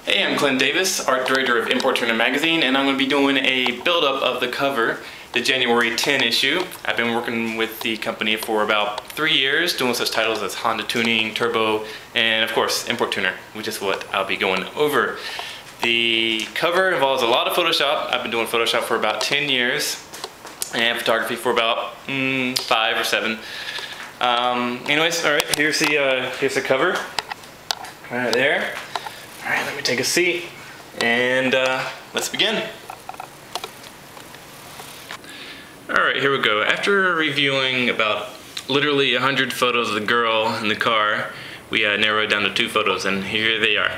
Hey, I'm Clint Davis, art director of Import Turner Magazine, and I'm going to be doing a build-up of the cover, the January 10 issue. I've been working with the company for about 3 years, doing such titles as Honda Tuning, Turbo, and of course, Import Tuner, which is what I'll be going over. The cover involves a lot of Photoshop. I've been doing Photoshop for about 10 years, and photography for about 5 or 7. Anyways, all right, here's the cover, right there. All right, let me take a seat, and let's begin. All right, here we go. After reviewing about literally 100 photos of the girl in the car, we narrowed down to 2 photos, and here they are.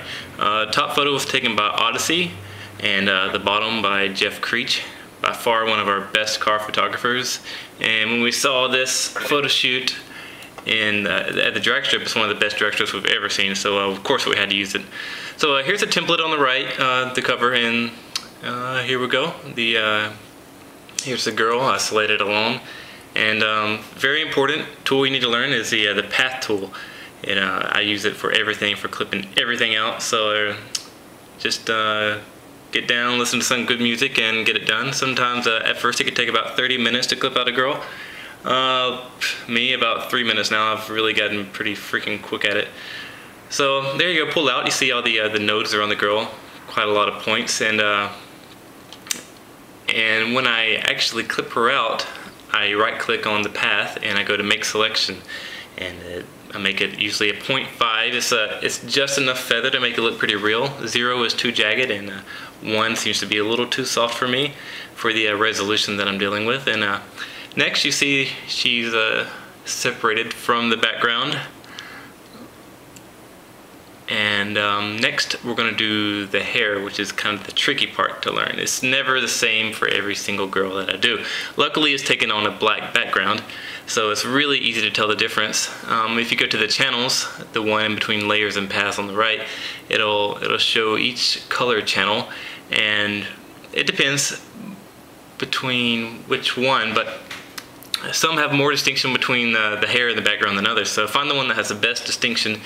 Top photo was taken by Odyssey, and the bottom by Jeff Creech, by far one of our best car photographers. And when we saw this photo shoot at the drag strip, it's one of the best drag strips we've ever seen, so of course we had to use it. So here's a template on the right, the cover, and here we go. Here's the girl isolated alone, and very important tool you need to learn is the path tool. And I use it for everything, for clipping everything out. So just get down, listen to some good music, and get it done. Sometimes at first it could take about 30 minutes to clip out a girl. Me, about 3 minutes now. I've really gotten pretty freaking quick at it. So there you go, pull out. You see all the nodes are on the girl, quite a lot of points. And when I actually clip her out, I right click on the path and I go to make selection, and I make it usually a 0.5. It's just enough feather to make it look pretty real. 0 is too jagged, and 1 seems to be a little too soft for me for the resolution that I'm dealing with. And next you see she's separated from the background. And next we're going to do the hair, which is kind of the tricky part to learn. It's never the same for every single girl that I do. Luckily it's taken on a black background, so it's really easy to tell the difference. If you go to the channels, the one in between layers and paths on the right, it'll show each color channel, and it depends between which one, but some have more distinction between the hair and the background than others. So find the one that has the best distinction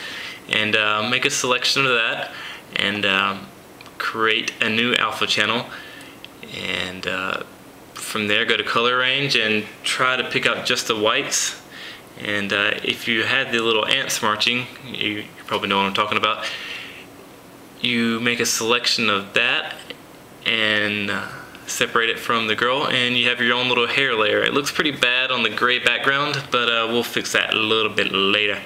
and make a selection of that, and create a new alpha channel, and from there go to color range and try to pick out just the whites. And if you had the little ants marching, you probably know what I'm talking about. You make a selection of that and separate it from the girl, and you have your own little hair layer. It looks pretty bad on the gray background, but we'll fix that a little bit later.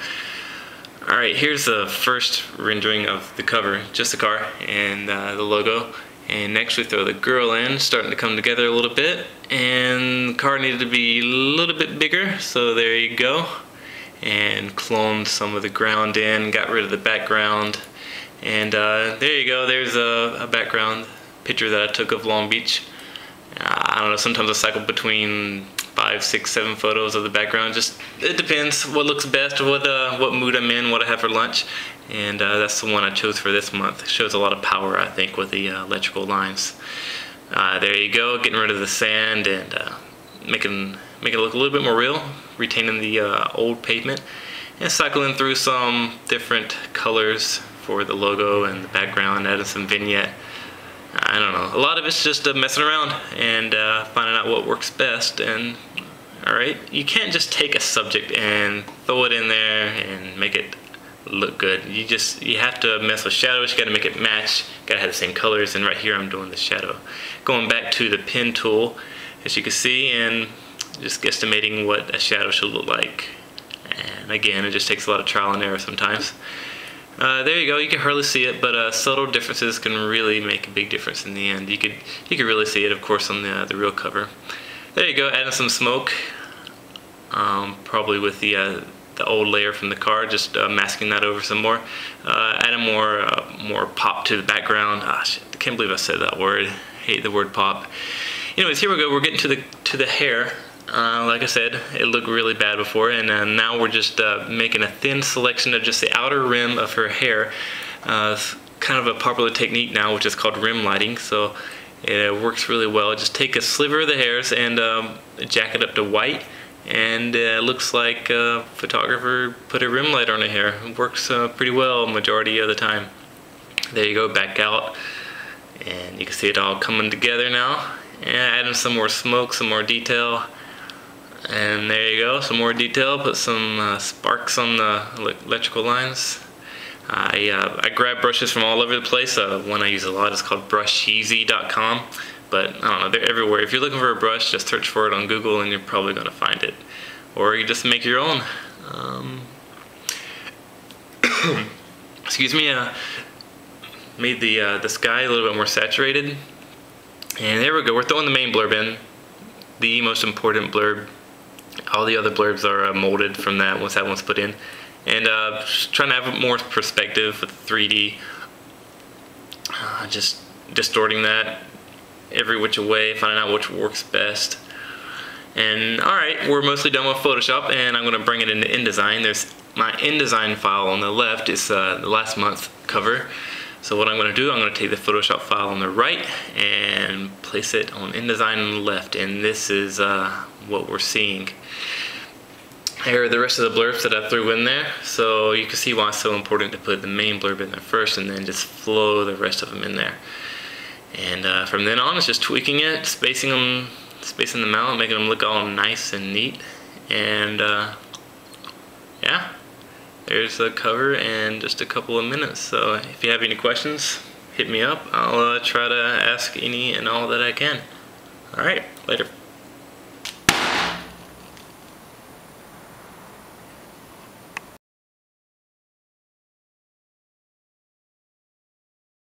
Alright, here's the first rendering of the cover, just the car and the logo. And next we throw the girl in, starting to come together a little bit. And the car needed to be a little bit bigger, so there you go. And cloned some of the ground in, got rid of the background. And there you go, there's a background picture that I took of Long Beach. I don't know, sometimes I cycle between 5, 6, 7 photos of the background. Just, it depends what looks best, what mood I'm in, what I have for lunch. And that's the one I chose for this month. It shows a lot of power, I think, with the electrical lines. There you go, getting rid of the sand and making it look a little bit more real, retaining the old pavement, and cycling through some different colors for the logo and the background, adding some vignette. I don't know, a lot of it's just messing around and finding out what works best. And alright, you can't just take a subject and throw it in there and make it look good. You have to mess with shadows. You got to make it match, got to have the same colors. And right here I'm doing the shadow, going back to the pen tool, as you can see, and just guesstimating what a shadow should look like. And again, it just takes a lot of trial and error sometimes. There you go, you can hardly see it, but subtle differences can really make a big difference in the end. You could really see it, of course, on the real cover. There you go, adding some smoke, probably with the old layer from the car, just masking that over some more. Adding more pop to the background. Ah, shit, I can't believe I said that word. I hate the word pop. Anyways, here we go, we're getting to the hair. Like I said, it looked really bad before, and now we're just making a thin selection of just the outer rim of her hair. It's kind of a popular technique now, which is called rim lighting, so it works really well. Just take a sliver of the hairs and jack it up to white, and it looks like a photographer put a rim light on her hair. It works pretty well majority of the time. There you go, back out. And you can see it all coming together now. And adding some more smoke, some more detail. And there you go, some more detail. Put some sparks on the electrical lines. I grab brushes from all over the place. One I use a lot is called brusheezy.com. But I don't know, they're everywhere. If you're looking for a brush, just search for it on Google and you're probably going to find it. Or you just make your own. Excuse me. Made the sky a little bit more saturated. And there we go. We're throwing the main blurb in. The most important blurb. All the other blurbs are molded from that once that one's put in. And just trying to have more perspective with 3D. Just distorting that every which way, finding out which works best. And alright, we're mostly done with Photoshop, and I'm going to bring it into Indesign. There's my Indesign file on the left. It's the last month cover. So what I'm going to do, I'm going to take the Photoshop file on the right and place it on Indesign on the left. And this is what we're seeing. Here are the rest of the blurbs that I threw in there. So you can see why it's so important to put the main blurb in there first and then just flow the rest of them in there. And from then on, it's just tweaking it, spacing them out, making them look all nice and neat. And yeah. There's the cover in just a couple of minutes. So if you have any questions, hit me up. I'll try to ask any and all that I can. Alright, later.